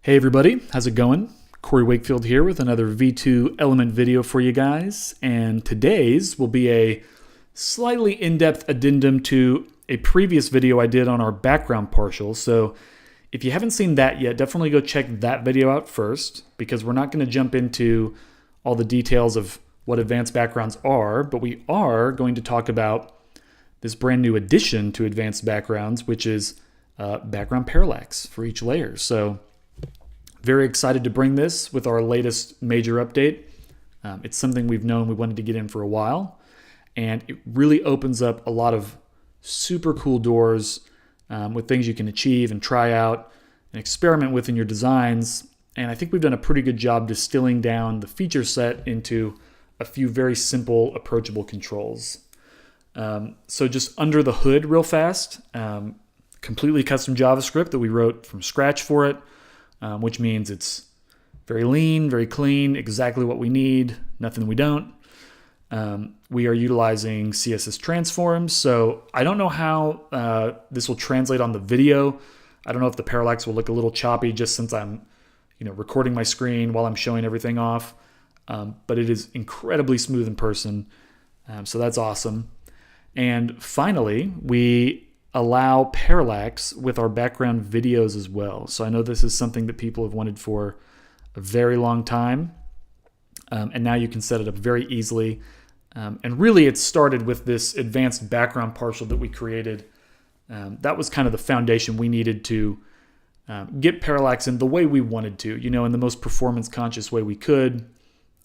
Hey everybody, how's it going? Corey Wakefield here with another V2 element video for you guys, and today's will be a slightly in-depth addendum to a previous video I did on our background partial. So if you haven't seen that yet, definitely go check that video out first, because we're not going to jump into all the details of what advanced backgrounds are, but we are going to talk about this brand new addition to advanced backgrounds, which is background parallax for each layer. So very excited to bring this with our latest major update. It's something we've known we wanted to get in for a while, and it really opens up a lot of super cool doors with things you can achieve and try out and experiment with in your designs. And I think we've done a pretty good job distilling down the feature set into a few very simple, approachable controls. So just under the hood real fast, completely custom JavaScript that we wrote from scratch for it. Which means it's very lean, very clean, exactly what we need, nothing we don't. We are utilizing CSS transforms, so I don't know how this will translate on the video. I don't know if the parallax will look a little choppy just since I'm recording my screen while I'm showing everything off, but it is incredibly smooth in person, so that's awesome. And finally, we allow parallax with our background videos as well. So I know this is something that people have wanted for a very long time, and now you can set it up very easily. And really it started with this advanced background partial that we created. That was kind of the foundation we needed to get parallax in the way we wanted to, in the most performance conscious way we could,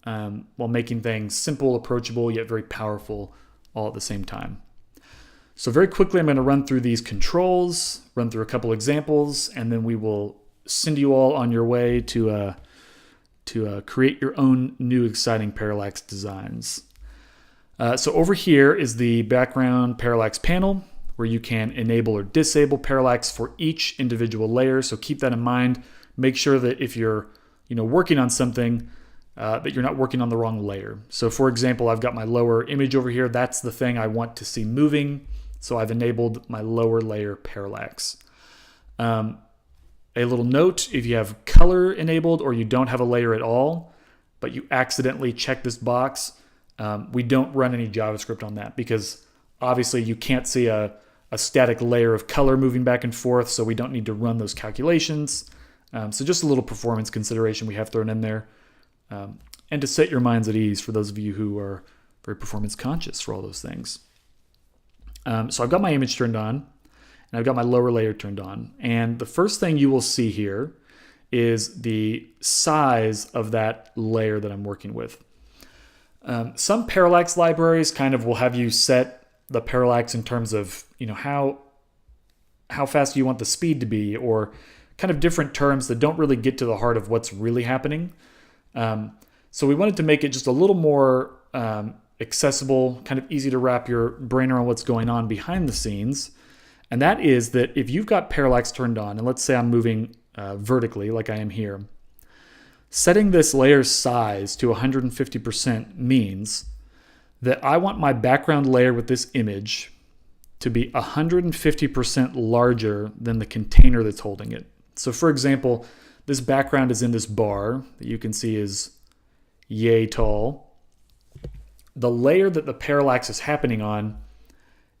while making things simple, approachable, yet very powerful all at the same time. So very quickly, I'm going to run through these controls, run through a couple examples, and then we will send you all on your way to create your own new exciting parallax designs. So over here is the background parallax panel, where you can enable or disable parallax for each individual layer. So keep that in mind. Make sure that if you're working on something, that you're not working on the wrong layer. So for example, I've got my lower image over here. That's the thing I want to see moving. So I've enabled my lower layer parallax. A little note, if you have color enabled or you don't have a layer at all, but you accidentally check this box, we don't run any JavaScript on that, because obviously you can't see a static layer of color moving back and forth, so we don't need to run those calculations. So just a little performance consideration we have thrown in there. And to set your minds at ease for those of you who are very performance conscious for all those things. So I've got my image turned on, and I've got my lower layer turned on. And the first thing you will see here is the size of that layer that I'm working with. Some parallax libraries kind of will have you set the parallax in terms of how fast you want the speed to be, or kind of different terms that don't really get to the heart of what's really happening. So we wanted to make it just a little more accessible, kind of easy to wrap your brain around what's going on behind the scenes. And that is that if you've got parallax turned on, and let's say I'm moving vertically like I am here, setting this layer size to 150% means that I want my background layer with this image to be 150% larger than the container that's holding it. So for example, this background is in this bar that you can see is yay tall. The layer that the parallax is happening on,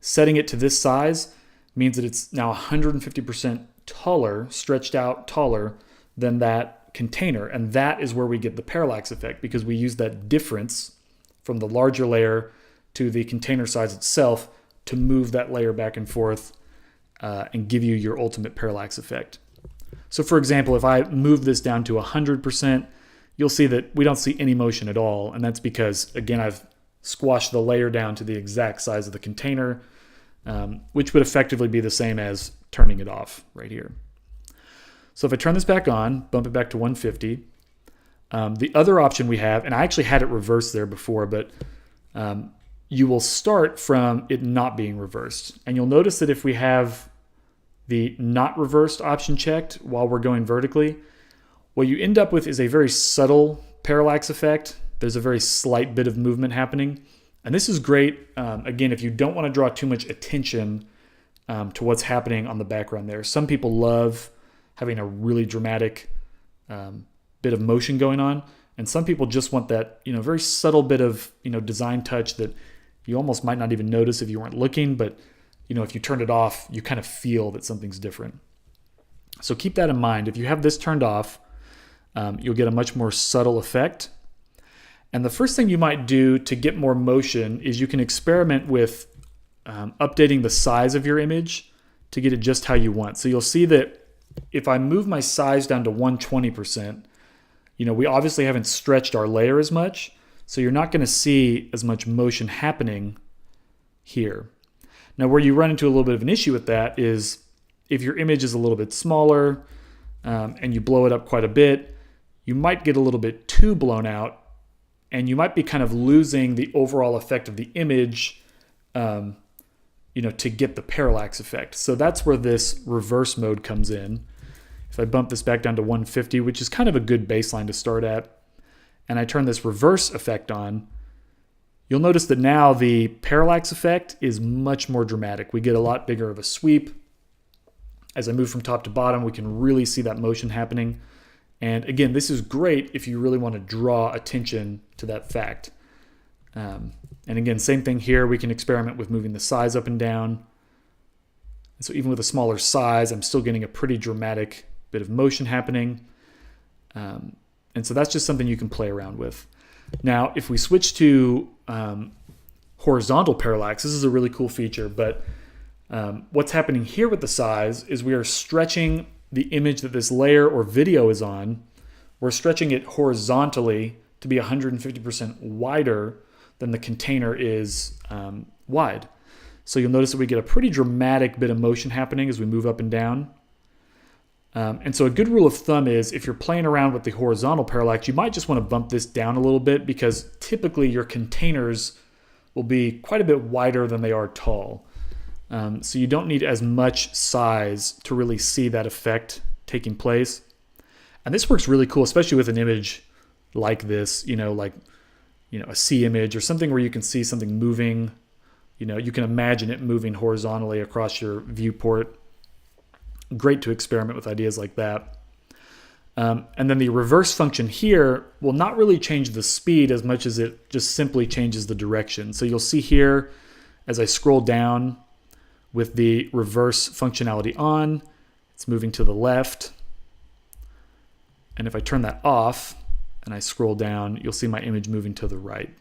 setting it to this size means that it's now 150% taller, stretched out taller than that container. And that is where we get the parallax effect, because we use that difference from the larger layer to the container size itself to move that layer back and forth and give you your ultimate parallax effect. So for example, if I move this down to 100%, you'll see that we don't see any motion at all. And that's because, again, I've squash the layer down to the exact size of the container, which would effectively be the same as turning it off right here. So if I turn this back on, bump it back to 150, the other option we have, and I actually had it reversed there before, but you will start from it not being reversed. And you'll notice that if we have the not reversed option checked while we're going vertically, what you end up with is a very subtle parallax effect. There's a very slight bit of movement happening. And this is great, again, if you don't want to draw too much attention to what's happening on the background there. Some people love having a really dramatic bit of motion going on. And some people just want that, very subtle bit of, design touch that you almost might not even notice if you weren't looking, but if you turned it off, you kind of feel that something's different. So keep that in mind. If you have this turned off, you'll get a much more subtle effect. And the first thing you might do to get more motion is you can experiment with updating the size of your image to get it just how you want. So you'll see that if I move my size down to 120%, we obviously haven't stretched our layer as much, so you're not going to see as much motion happening here. Now, where you run into a little bit of an issue with that is if your image is a little bit smaller and you blow it up quite a bit, you might get a little bit too blown out, and you might be kind of losing the overall effect of the image to get the parallax effect. So that's where this reverse mode comes in. If I bump this back down to 150, which is kind of a good baseline to start at, and I turn this reverse effect on, you'll notice that now the parallax effect is much more dramatic. We get a lot bigger of a sweep. As I move from top to bottom, we can really see that motion happening. And again, this is great if you really want to draw attention to that fact. And again, same thing here. We can experiment with moving the size up and down. And so even with a smaller size, I'm still getting a pretty dramatic bit of motion happening. And so that's just something you can play around with. Now, if we switch to horizontal parallax, this is a really cool feature, but what's happening here with the size is we are stretching the image that this layer or video is on. We're stretching it horizontally to be 150% wider than the container is wide. So you'll notice that we get a pretty dramatic bit of motion happening as we move up and down. And so a good rule of thumb is if you're playing around with the horizontal parallax, you might just want to bump this down a little bit because typically your containers will be quite a bit wider than they are tall. So you don't need as much size to really see that effect taking place. And this works really cool, especially with an image like this, a sea image or something where you can see something moving. You can imagine it moving horizontally across your viewport. Great to experiment with ideas like that. And then the reverse function here will not really change the speed as much as it just simply changes the direction. So you'll see here as I scroll down with the reverse functionality on, it's moving to the left. And if I turn that off and I scroll down, you'll see my image moving to the right.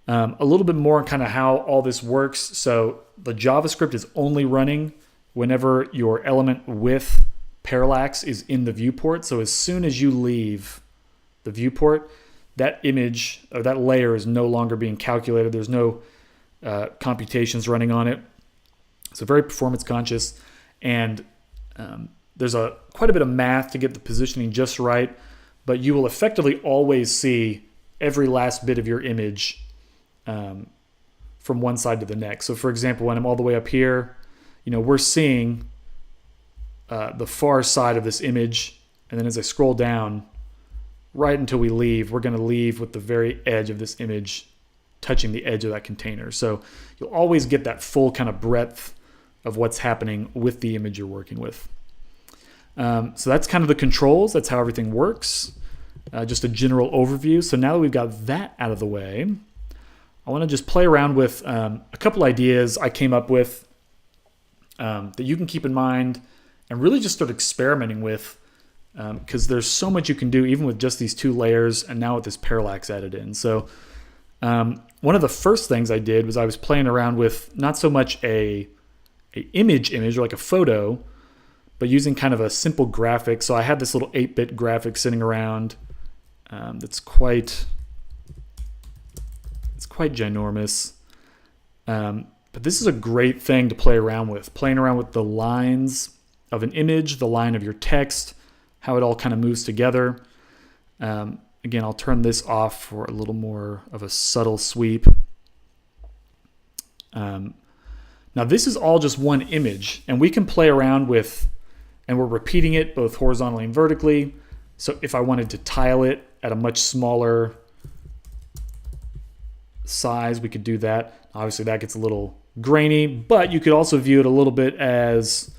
A little bit more on kind of how all this works. So the JavaScript is only running whenever your element with parallax is in the viewport. So as soon as you leave the viewport, that image or that layer is no longer being calculated. There's no computations running on it. So very performance conscious, and there's quite a bit of math to get the positioning just right, but you will effectively always see every last bit of your image from one side to the next. So for example, when I'm all the way up here, we're seeing the far side of this image, and then as I scroll down, right until we leave, we're going to leave with the very edge of this image touching the edge of that container. So you'll always get that full kind of breadth of what's happening with the image you're working with. So that's kind of the controls. That's how everything works. Just a general overview. So now that we've got that out of the way, I want to just play around with a couple ideas I came up with that you can keep in mind and really just start experimenting with, because there's so much you can do even with just these two layers and now with this parallax added in. So one of the first things I did was I was playing around with not so much a image or like a photo, but using kind of a simple graphic. So I had this little 8-bit graphic sitting around that's quite ginormous. But this is a great thing to play around with. Playing around with the lines of an image, the line of your text, how it all kind of moves together. Again, I'll turn this off for a little more of a subtle sweep. Now this is all just one image, and we can play around with, and we're repeating it both horizontally and vertically. So if I wanted to tile it at a much smaller size, we could do that. Obviously that gets a little grainy, but you could also view it a little bit as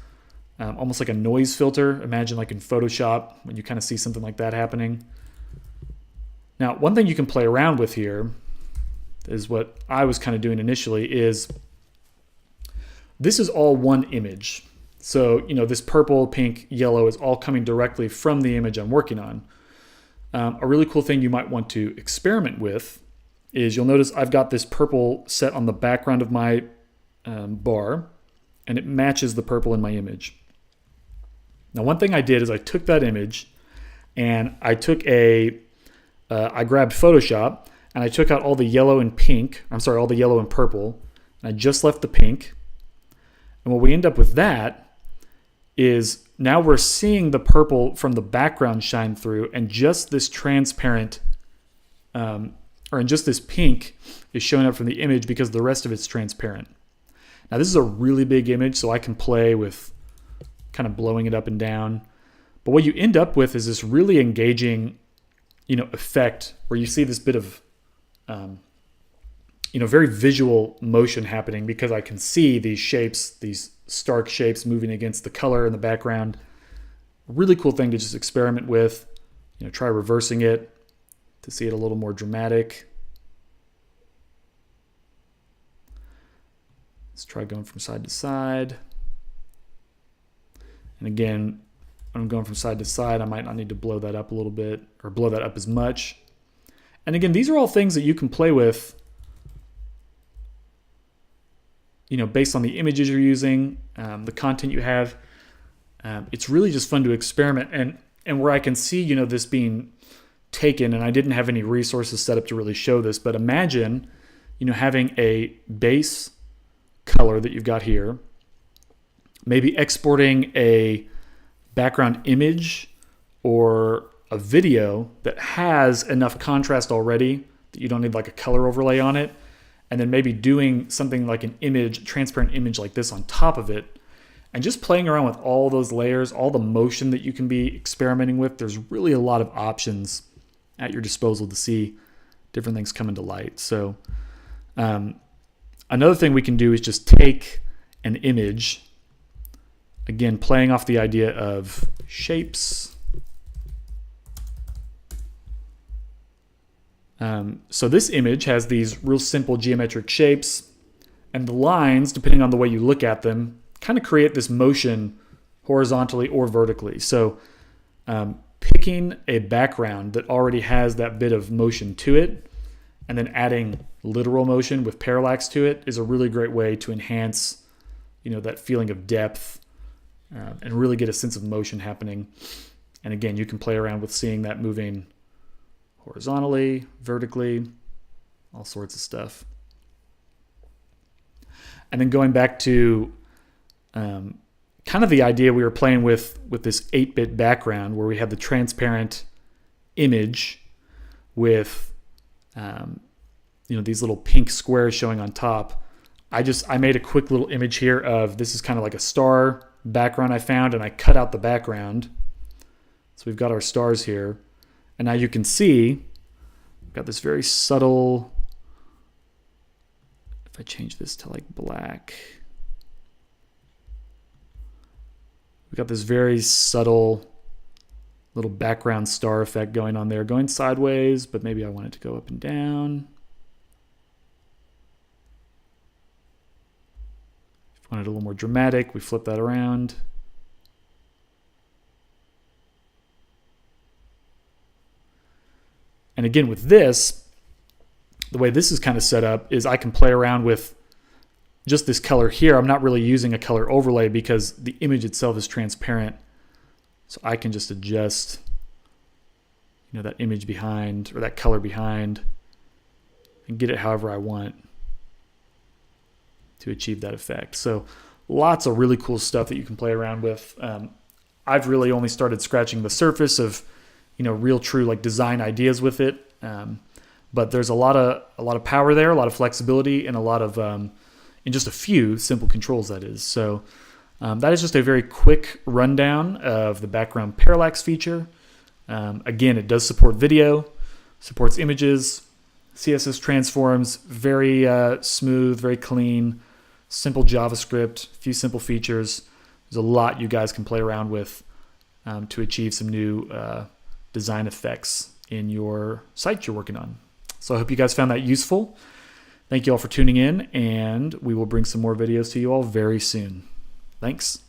almost like a noise filter. Imagine like in Photoshop when you kind of see something like that happening. Now, one thing you can play around with here is what I was kind of doing initially is this is all one image. So, this purple, pink, yellow is all coming directly from the image I'm working on. A really cool thing you might want to experiment with is you'll notice I've got this purple set on the background of my bar, and it matches the purple in my image. Now, one thing I did is I took that image and I took I grabbed Photoshop and I took out all the yellow and pink, all the yellow and purple, and I just left the pink. And what we end up with that is now we're seeing the purple from the background shine through, and just this transparent, and just this pink is showing up from the image because the rest of it's transparent. Now this is a really big image, so I can play with kind of blowing it up and down. But what you end up with is this really engaging, effect where you see this bit of, very visual motion happening because I can see these shapes, these stark shapes moving against the color in the background. A really cool thing to just experiment with. Try reversing it to see it a little more dramatic. Let's try going from side to side. And again, when I'm going from side to side, I might not need to blow that up a little bit or blow that up as much. And again, these are all things that you can play with, based on the images you're using, the content you have. It's really just fun to experiment. And where I can see, this being taken, and I didn't have any resources set up to really show this, but imagine, having a base color that you've got here, maybe exporting a background image or a video that has enough contrast already that you don't need like a color overlay on it, and then maybe doing something like an image, transparent image like this on top of it, and just playing around with all those layers, all the motion that you can be experimenting with. There's really a lot of options at your disposal to see different things come into light. So another thing we can do is just take an image, again, playing off the idea of shapes. So this image has these real simple geometric shapes, and the lines, depending on the way you look at them, kind of create this motion horizontally or vertically. So picking a background that already has that bit of motion to it, and then adding literal motion with parallax to it is a really great way to enhance, that feeling of depth and really get a sense of motion happening. And again, you can play around with seeing that moving horizontally, vertically, all sorts of stuff. And then going back to kind of the idea we were playing with this 8-bit background where we had the transparent image with these little pink squares showing on top. I made a quick little image here of, this is kind of like a star background I found, and I cut out the background. So we've got our stars here. And now you can see we've got this very subtle, if I change this to like black, we've got this very subtle little background star effect going on there, going sideways, but maybe I want it to go up and down. If I want it a little more dramatic, we flip that around. And again, with this, the way this is kind of set up is I can play around with just this color here. I'm not really using a color overlay because the image itself is transparent. So I can just adjust, that image behind or that color behind and get it however I want to achieve that effect. So lots of really cool stuff that you can play around with. I've really only started scratching the surface of real true like design ideas with it. But there's a lot of power there, a lot of flexibility, and a lot of, in just a few simple controls, that is. So that is just a very quick rundown of the background parallax feature. Again, it does support video, supports images, CSS transforms, very smooth, very clean, simple JavaScript, a few simple features. there's a lot you guys can play around with to achieve some new design effects in your site you're working on. So I hope you guys found that useful. Thank you all for tuning in, and we will bring some more videos to you all very soon. Thanks.